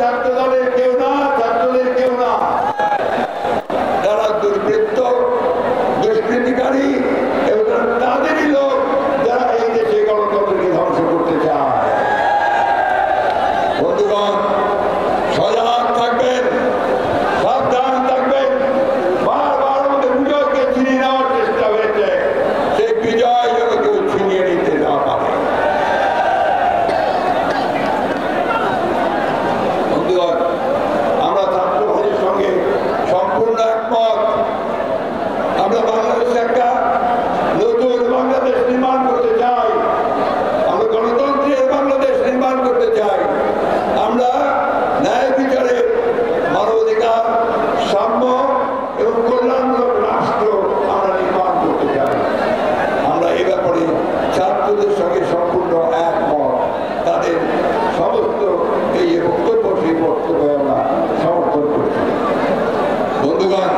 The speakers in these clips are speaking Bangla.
ছাত্র দলের কেউ না, ছাত্রদের কেউ না, তারা দুর্বৃত্ত, দুষ্কৃতিকারী এবং তাদেরই লোক যারা এই দেশে গণতন্ত্রকে ধ্বংস করতে চায়। বন্ধুগণ, সজাগ থাকবেন, সাবধান থাকবেন। বারবার আমাদের বিজয়কে ছিনিয়ে নেওয়ার চেষ্টা হয়েছে, সেই বিজয় যেন কেউ ছিনিয়ে নিতে না পারে। বন্ধুগণ, আমরা ছাত্র ভাইয়ের সঙ্গে সম্পূর্ণ একমত। আমরা বাংলাদেশে একটা নতুন বাংলাদেশ নির্মাণ করতে চাই, আমরা গণতন্ত্রের বাংলাদেশ নির্মাণ করতে চাই, আমরা ন্যায় বিচারে মানবাধিকার, সাম্য এবং কল্যাণমূলক রাষ্ট্র আমরা নির্মাণ করতে চাই। আমরা এ ব্যাপারে ছাত্রদের সঙ্গে সম্পূর্ণ একমত। তাদের সমস্ত এই বক্তব্য, সেই বক্তব্য আমরা সমর্থন করছি। বন্ধুগণ,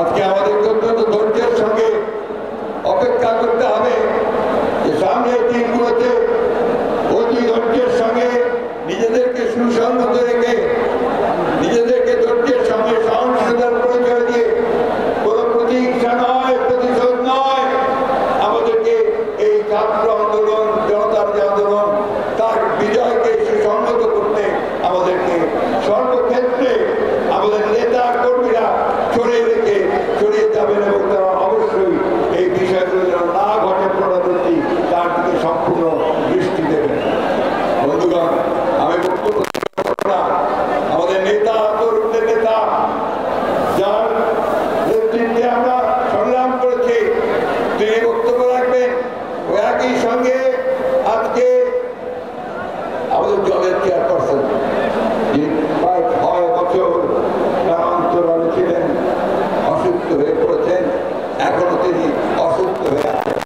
আজকে আমাদের অত্যন্ত ধৈর্যের সঙ্গে অপেক্ষা করতে হবে যে সামনের দিনগুলোতে অতি ধৈর্যের সঙ্গে নিজেদেরকে সুসংহত রেখে, নিজেদেরকে ধৈর্যের সঙ্গে সহনশীলতার পরিচয় দিয়ে কোনো প্রতিহিংসা নয়, প্রতিশোধ নয়, আমাদেরকে এই ছাত্র আন্দোলন, জনতার যে আন্দোলন, তার বিজয়কে সুসংহত করতে আমাদেরকে সর্বক্ষেত্রে আমাদের নেতা কর্মীরা ছড়িয়ে যাবেন এবং তারা অবশ্যই এই বিষয়গুলো যেন না ঘটে পুনরাবৃত্তি, তার দিকে সম্পূর্ণ দৃষ্টি দেবেন। বন্ধুগণ, আমি বক্তব্য আমাদের নেতা, তরুণদের নেতা, যার নেতৃত্বে আমরা সংগ্রাম করেছি, তিনি বক্তব্য রাখবেন। ওই একই সঙ্গে আজকে আমাদের দলের চেয়ারপারসন, যিনি প্রায় 6 বছর অন্তরালে ছিলেন, অসুস্থ হয়ে পড়েছেন, এখনো তিনি অসুস্থ হয়ে আছেন।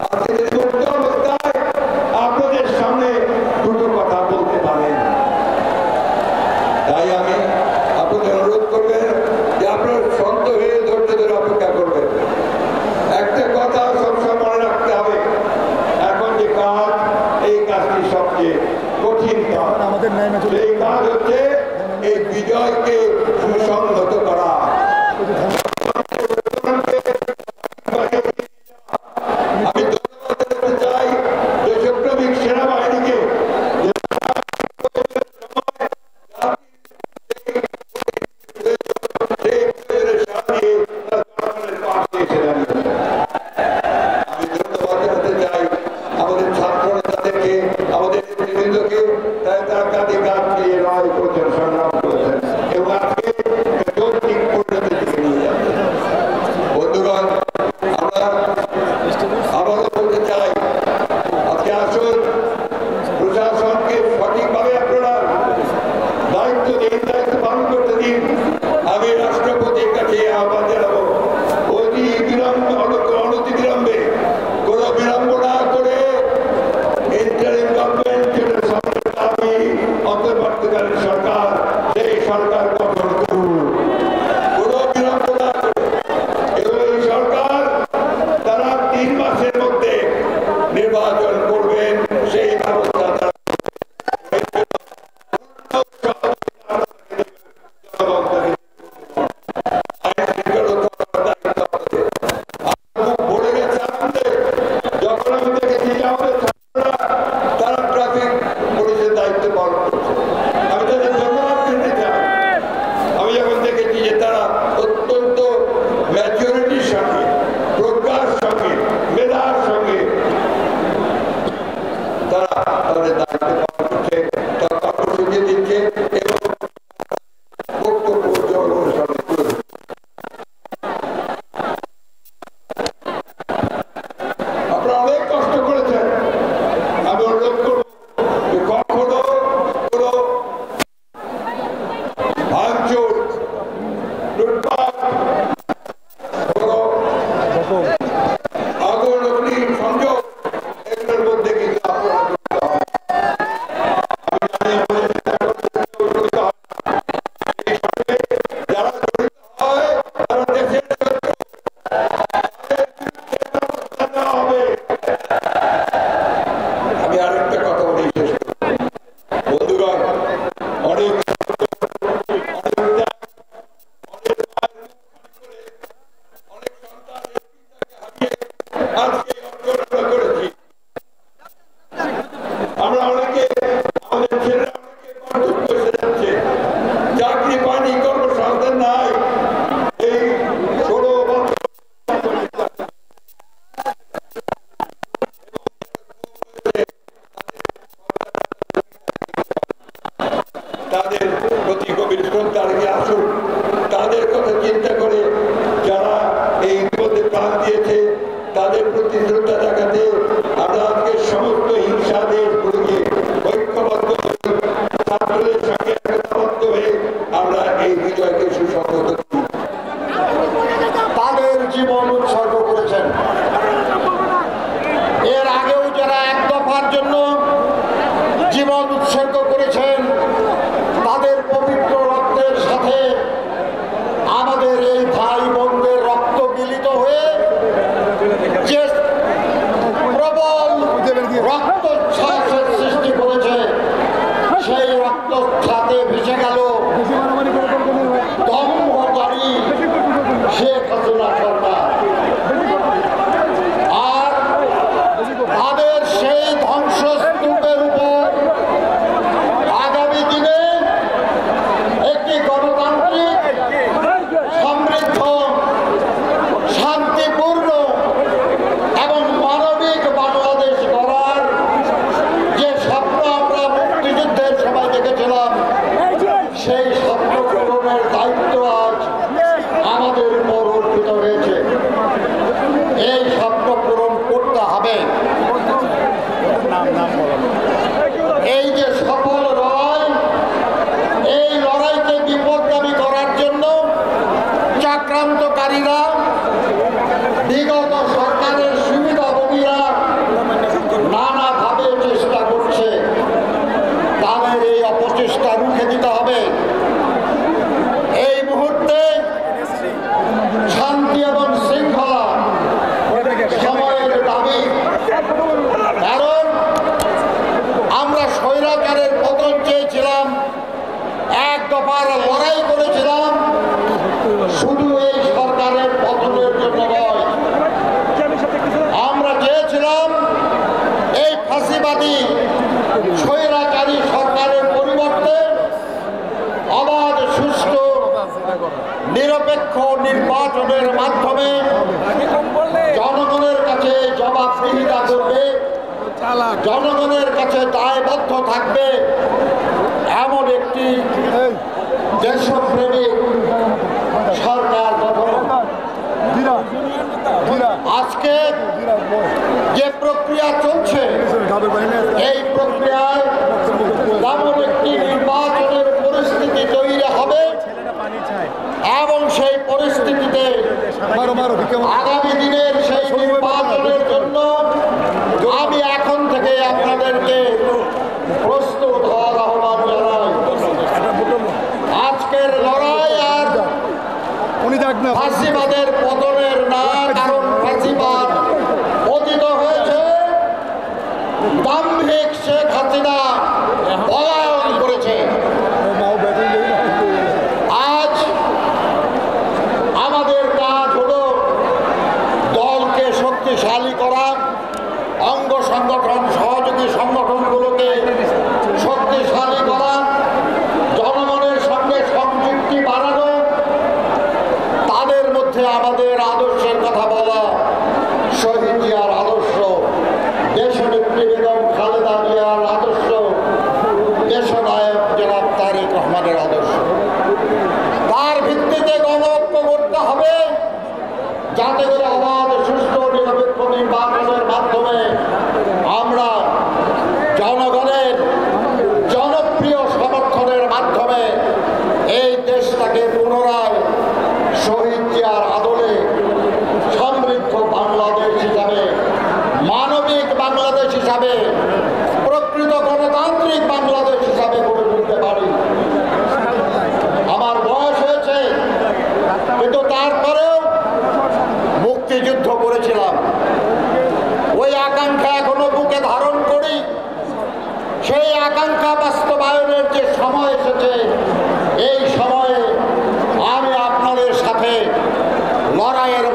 আজকে তিনি মুক্ত অবস্থায় আপনাদের সামনে দুটো কথা বলতে পারেন। তাই আমি আপনাদের অনুরোধ করবেন যে আপনার শান্ত হয়ে ধৈর্য ধরে অপেক্ষা করবেন। একটা কথা সবসময় মনে রাখতে হবে, এখন যে কাজ, এই কাজটি সবচেয়ে কঠিন কাজ। এই কাজ হচ্ছে এই বিজয়কে সুসংহত করা। আমি ধন্যবাদ দিতে চাই দেশপ্রেমিক সেনাবাহিনীকে, আমি ধন্যবাদ জানাতে চাই আমাদের ছাত্র নেতাদেরকে, আমাদের নেতৃবৃন্দকে, তারা কাঁধে কাঁধ দিয়ে লড়াই করছেন, সংগ্রাম করছেন এবং আজকে যৌক্তিক পরিণতির দিকে নিয়ে যাচ্ছেন। দিকে আমাদের ছেলেরা বসে যাচ্ছে, চাকরি পানি কর্মসংস্থান নাই। এই 16 বছর তাদের প্রতি গভীর শ্রদ্ধা রেখে আসুন। তাদের কথা চিন্তা করে যারা এই মধ্যে প্রাণ দিয়েছে তাদের প্রতি শ্রদ্ধা দেখাতে আমরা আজকে সমস্ত হিংসা দেশগুলোকে ঐক্যবদ্ধ ছাত্রদের সঙ্গে একতাবদ্ধ হয়ে আমরা এই বিজয়কে সুসংহত করি। তাদের জীবন উৎসর্গ করেছেন। এর আগেও যারা এক দফার জন্য জীবন উৎসর্গ করেছেন তাদের পবিত্র রক্তের সাথে আমাদের এই ভাই বোনদের রক্ত মিলিত হয়ে যে প্রবল রক্তচ্ছ্বাসের সৃষ্টি করেছে সেই রক্তচ্ছ্বাসে ভেসে গেল দম্ভকারী শেখ হাসিনা সরকার। আর তাদের সেই ধ্বংসস্তূপের উপর আগামী দিনে একটি গণতান্ত্রিক সমৃদ্ধ শান্তিপূর্ণ এবং মানবিক বাংলাদেশ গড়ার যে স্বপ্ন আমরা মুক্তিযুদ্ধের সময় দেখেছিলাম সেই স্বপ্ন পূরণের দায়িত্ব আজ আমাদের উপর অর্পিত হয়েছে। এই স্বপ্ন পূরণ করতে হবে। এই যে সফল লড়াই, এই লড়াইকে বিপদগামী করার জন্য চক্রান্তকারীরা বিগত সরকারের সুবিধাভোগীরা নানাভাবে চেষ্টা করছে। তাদের এই অপচেষ্টা রুখে দিতে হবে। এই মুহূর্তে শান্তি এবং শৃঙ্খলা সময়ের দাবি। কারণ আমরা স্বৈরাচারের পতন চেয়েছিলাম, এক দফার লড়াই করেছিলাম, শুধু এই সরকারের পতনের জন্য নয়। আমরা চেয়েছিলাম এই ফাঁসিবাদী স্বৈরাচারী সরকারের পরিবর্তে অবাধ সুষ্ঠু নিরপেক্ষ নির্বাচনের মাধ্যমে জনগণের কাছে জবাবদিহিতা করবে, জনগণের কাছে দায়বদ্ধ থাকবে এমন একটি দেশপ্রেমিক সরকার গঠন। আজকে যে প্রক্রিয়া চলছে এই প্রক্রিয়ায় এমন একটি নির্বাচনের পরিস্থিতি তৈরি হবে এবং সেই পরিস্থিতিতে আগামী দিনের সেই নির্বাচনের জন্য আমি এখন থেকে আপনাদেরকে প্রস্তুত হওয়ার আহ্বান জানাই। আজকের লড়াই আর ফাঁসিবাদের পতনের না, কারণ ফাঁসিবাদ পতিত হয়েছে, দাম্ভিক শেখ হাসিনা পলায়ন করেছে। আজ আমাদের কাজ হলো দলকে শক্তিশালী করা, অঙ্গ সংগঠন সহযোগী সংগঠনগুলোকে শক্তিশালী করা, জনগণের সঙ্গে সংযুক্তি বাড়ানো, তাদের মধ্যে আমাদের আদর্শের কথা বলা, শহীদ জিয়ার আদর্শ, দেশনেত্রী বেগম খালেদা জিয়ার আদর্শ, দেশনায়ক জনাব তারেক রহমানের আদর্শ। তার ভিত্তিতে গণঐক্য করতে হবে, যাতে করে অবাধ সুষ্ঠু নিরপেক্ষ নির্বাচনের মাধ্যমে আমরা জনগণের জনপ্রিয় সমর্থনের মাধ্যমে এই দেশটাকে পুনরায় শহীদ জিয়ার আদলে সমৃদ্ধ বাংলাদেশ হিসাবে, মানবিক বাংলাদেশ হিসাবে, প্রকৃত গণতান্ত্রিক বাংলাদেশ হিসাবে গড়ে তুলতে পারি। আমার বয়স হয়েছে, কিন্তু তারপরেও মুক্তিযুদ্ধ করেছিলাম। ওই আকাঙ্ক্ষা এখনো বুকে ধারণ করি। সেই আকাঙ্ক্ষা বাস্তবায়নের যে সময় এসেছে, এই সময়ে আমি আপনাদের সাথে লড়াইয়ের